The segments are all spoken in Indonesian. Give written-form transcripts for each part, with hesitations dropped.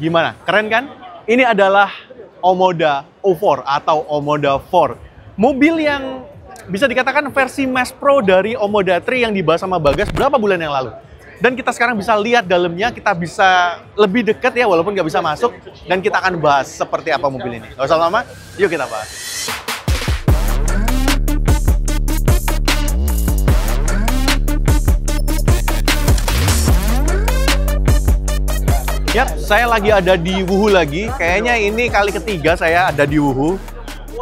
Gimana? Keren kan? Ini adalah Omoda O4 atau Omoda 4. Mobil yang bisa dikatakan versi Mass Pro dari Omoda 3 yang dibahas sama Bagas berapa bulan yang lalu. Dan kita sekarang bisa lihat dalamnya, kita bisa lebih dekat ya, walaupun nggak bisa masuk. Dan kita akan bahas seperti apa mobil ini. Nggak usah lama, yuk kita bahas. Yap, saya lagi ada di Wuhu lagi. Kayaknya ini kali ketiga saya ada di Wuhu.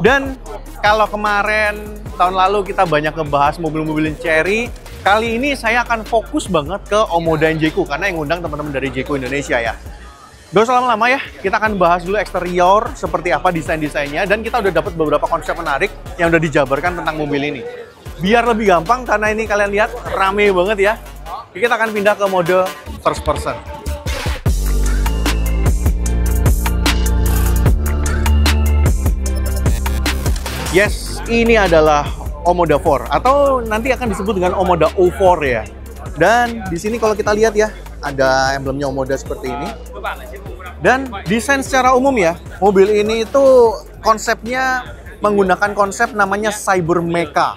Dan kalau kemarin, tahun lalu kita banyak ngebahas mobil-mobil Chery, kali ini saya akan fokus banget ke Omoda Jayco, karena yang ngundang teman-teman dari Jayco Indonesia ya. Gak usah lama-lama ya, kita akan bahas dulu eksterior, seperti apa desain-desainnya, dan kita udah dapat beberapa konsep menarik yang udah dijabarkan tentang mobil ini. Biar lebih gampang, karena ini kalian lihat rame banget ya, kita akan pindah ke mode first person. Yes, ini adalah Omoda 4 atau nanti akan disebut dengan Omoda O4 ya. Dan di sini kalau kita lihat ya, ada emblemnya Omoda seperti ini. Dan desain secara umum ya, mobil ini itu konsepnya menggunakan konsep namanya Cyber Mecha.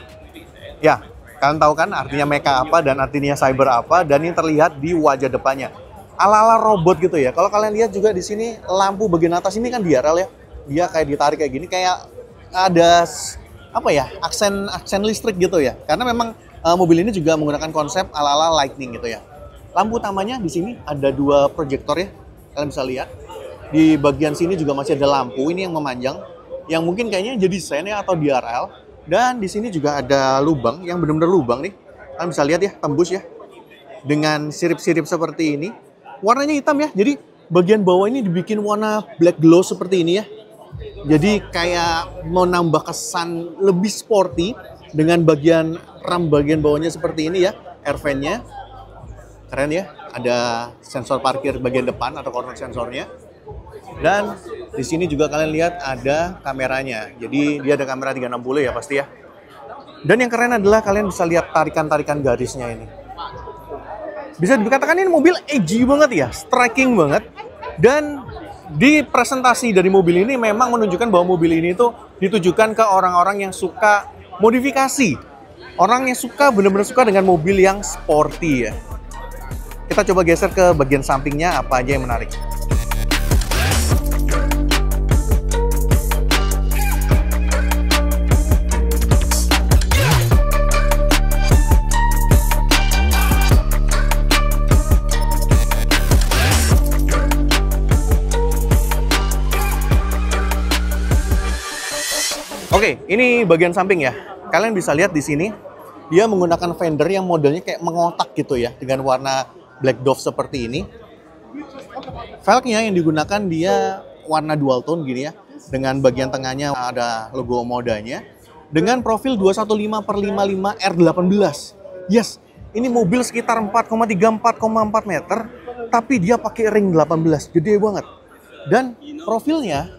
Ya, kalian tahu kan artinya mecha apa dan artinya cyber apa, dan ini terlihat di wajah depannya. Ala-ala robot gitu ya. Kalau kalian lihat juga di sini lampu bagian atas ini kan diaral ya. Dia kayak ditarik kayak gini, kayak ada apa ya, aksen listrik gitu ya, karena memang mobil ini juga menggunakan konsep ala-ala lightning gitu ya. Lampu utamanya di sini ada dua proyektor ya, kalian bisa lihat. Di bagian sini juga masih ada lampu ini yang memanjang, yang mungkin kayaknya jadi sen ya atau DRL. Dan di sini juga ada lubang yang benar-benar lubang nih, kalian bisa lihat ya, tembus ya, dengan sirip-sirip seperti ini. Warnanya hitam ya, jadi bagian bawah ini dibikin warna black glow seperti ini ya. Jadi kayak mau nambah kesan lebih sporty dengan bagian ram bagian bawahnya seperti ini ya, air vent-nya. Keren ya, ada sensor parkir bagian depan atau corner sensornya. Dan di sini juga kalian lihat ada kameranya. Jadi dia ada kamera 360 ya pasti ya. Dan yang keren adalah kalian bisa lihat tarikan-tarikan garisnya ini. Bisa dikatakan ini mobil edgy banget ya, striking banget. Dan di presentasi dari mobil ini memang menunjukkan bahwa mobil ini tuh ditujukan ke orang-orang yang suka modifikasi. Orang yang suka, benar-benar suka dengan mobil yang sporty ya. Kita coba geser ke bagian sampingnya, apa aja yang menarik. Oke, ini bagian samping ya. Kalian bisa lihat di sini, dia menggunakan fender yang modelnya kayak mengotak gitu ya, dengan warna black dove seperti ini. Velgnya yang digunakan dia warna dual tone gini ya, dengan bagian tengahnya ada logo Omodanya, dengan profil 215/55 R18. Yes, ini mobil sekitar 4,3-4,4 meter, tapi dia pakai ring 18, gede banget. Dan profilnya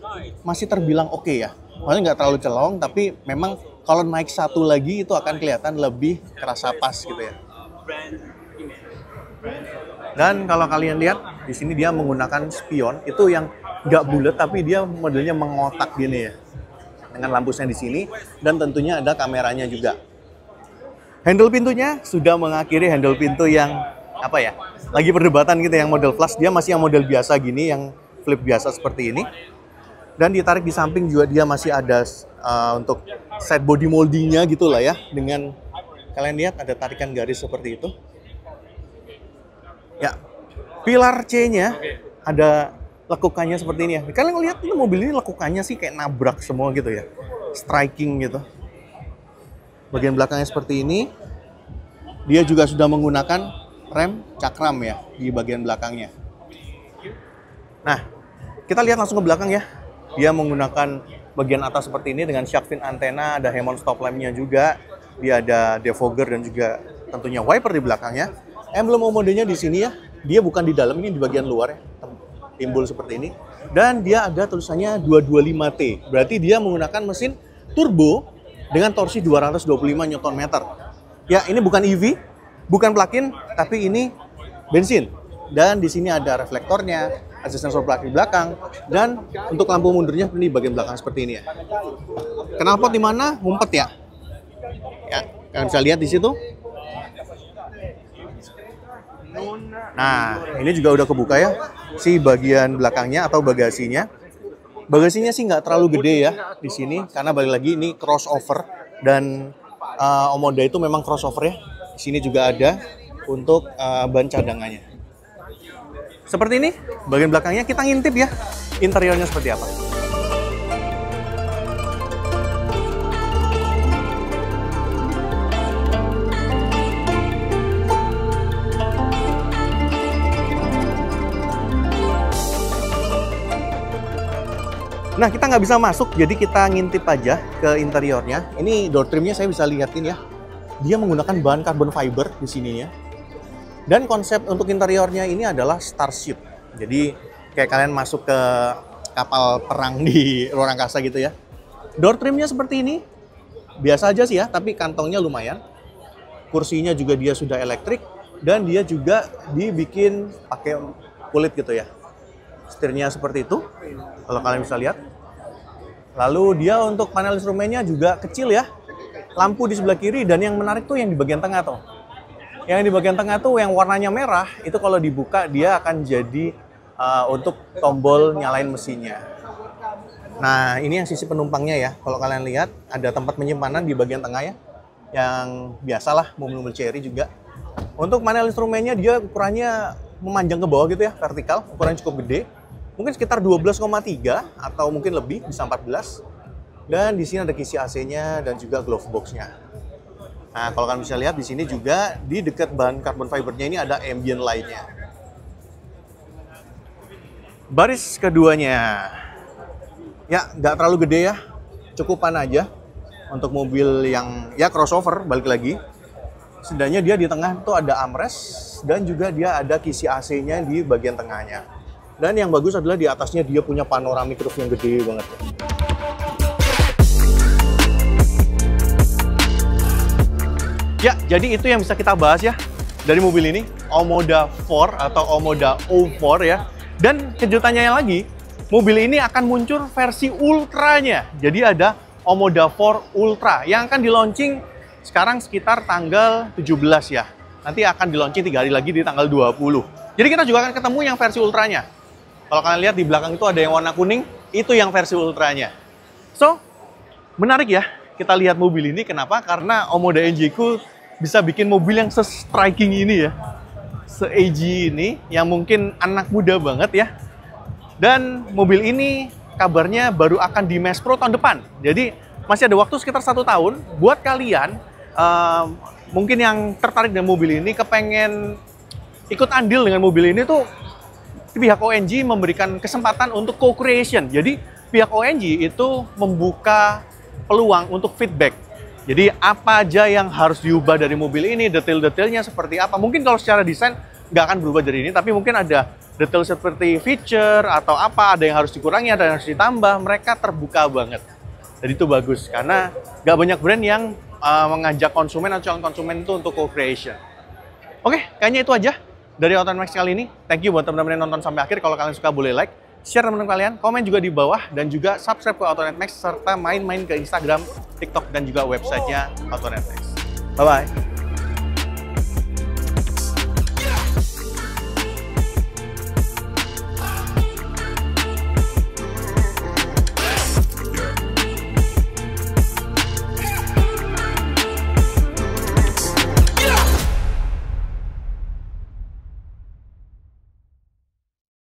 masih terbilang oke ya. Maksudnya nggak terlalu celong, tapi memang kalau naik satu lagi itu akan kelihatan lebih kerasa pas gitu ya. Dan kalau kalian lihat di sini dia menggunakan spion itu yang nggak bulat, tapi dia modelnya mengotak gini ya, dengan lampunya di sini, dan tentunya ada kameranya juga. Handle pintunya sudah mengakhiri handle pintu yang apa ya? Lagi perdebatan gitu, yang model flash, dia masih yang model biasa gini, yang flip biasa seperti ini. Dan ditarik di samping juga dia masih ada untuk set body moldingnya gitu lah ya. Dengan kalian lihat ada tarikan garis seperti itu. Ya, pilar C-nya ada lekukannya seperti ini ya. Kalian lihat ini mobil ini lekukannya sih kayak nabrak semua gitu ya. Striking gitu. Bagian belakangnya seperti ini. Dia juga sudah menggunakan rem cakram ya di bagian belakangnya. Nah, kita lihat langsung ke belakang ya. Dia menggunakan bagian atas seperti ini dengan shark fin antena, ada Hemon stop lamp-nya juga. Dia ada defogger dan juga tentunya wiper di belakangnya. Emblem Omodanya di sini ya. Dia bukan di dalam, ini di bagian luar ya. Timbul seperti ini. Dan dia ada tulisannya 225T. Berarti dia menggunakan mesin turbo dengan torsi 225 Nm. Ya, ini bukan EV, bukan plug-in, tapi ini bensin. Dan di sini ada reflektornya, ada sensor plug di belakang, dan untuk lampu mundurnya di bagian belakang seperti ini ya. Knalpot di mana? Ngumpet ya. Ya, kalian bisa lihat di situ. Nah, ini juga udah kebuka ya, si bagian belakangnya atau bagasinya. Bagasinya sih nggak terlalu gede ya di sini, karena balik lagi ini crossover dan Omoda itu memang crossover ya. Di sini juga ada untuk ban cadangannya. Seperti ini, bagian belakangnya kita ngintip ya, interiornya seperti apa. Nah, kita nggak bisa masuk, jadi kita ngintip aja ke interiornya. Ini door trimnya saya bisa lihatin ya. Dia menggunakan bahan carbon fiber di sininya. Dan konsep untuk interiornya ini adalah starship. Jadi kayak kalian masuk ke kapal perang di luar angkasa gitu ya. Door trimnya seperti ini. Biasa aja sih ya, tapi kantongnya lumayan. Kursinya juga dia sudah elektrik. Dan dia juga dibikin pakai kulit gitu ya. Setirnya seperti itu, kalau kalian bisa lihat. Lalu dia untuk panel instrumennya juga kecil ya. Lampu di sebelah kiri, dan yang menarik tuh yang di bagian tengah tuh. Yang di bagian tengah tuh yang warnanya merah, itu kalau dibuka dia akan jadi untuk tombol nyalain mesinnya. Nah, ini yang sisi penumpangnya ya. Kalau kalian lihat, ada tempat penyimpanan di bagian tengah ya. Yang biasalah mobil-mobil Chery juga. Untuk panel instrumennya dia ukurannya memanjang ke bawah gitu ya, vertikal. Ukurannya cukup gede. Mungkin sekitar 12,3 atau mungkin lebih, bisa 14. Dan di sini ada kisi AC-nya dan juga glove box-nya. Nah, kalau kalian bisa lihat di sini juga di dekat bahan carbon fibernya ini ada ambient light-nya. Baris keduanya, ya nggak terlalu gede ya, cukupan aja untuk mobil yang ya crossover. Balik lagi, setidaknya dia di tengah tuh ada armrest dan juga dia ada kisi AC-nya di bagian tengahnya. Dan yang bagus adalah di atasnya dia punya panoramic roof yang gede banget. Ya, jadi itu yang bisa kita bahas ya dari mobil ini, Omoda 4 atau Omoda O4 ya. Dan kejutannya lagi, mobil ini akan muncul versi ultranya. Jadi ada Omoda 4 Ultra yang akan di-launching sekarang sekitar tanggal 17 ya. Nanti akan di-launching 3 hari lagi di tanggal 20. Jadi kita juga akan ketemu yang versi ultranya. Kalau kalian lihat di belakang itu ada yang warna kuning, itu yang versi ultranya. So, menarik ya kita lihat mobil ini. Kenapa? Karena Omoda NGku bisa bikin mobil yang se-striking ini ya. Se-edgy ini, yang mungkin anak muda banget ya. Dan mobil ini kabarnya baru akan di Mass Pro tahun depan. Jadi masih ada waktu sekitar 1 tahun. Buat kalian, mungkin yang tertarik dengan mobil ini, kepengen ikut andil dengan mobil ini tuh, pihak ONG memberikan kesempatan untuk co-creation. Jadi pihak ONG itu membuka peluang untuk feedback. Jadi apa aja yang harus diubah dari mobil ini, detail-detailnya seperti apa. Mungkin kalau secara desain nggak akan berubah dari ini, tapi mungkin ada detail seperti feature atau apa, ada yang harus dikurangi, ada yang harus ditambah. Mereka terbuka banget. Jadi itu bagus, karena nggak banyak brand yang mengajak konsumen atau calon konsumen itu untuk co-creation. Oke, kayaknya itu aja dari Autonet Max kali ini. Thank you buat teman-teman yang nonton sampai akhir. Kalau kalian suka boleh like, share teman-teman kalian, komen juga di bawah, dan juga subscribe ke Autonet Max, serta main-main ke Instagram, TikTok, dan juga websitenya Autonet Max. Bye-bye!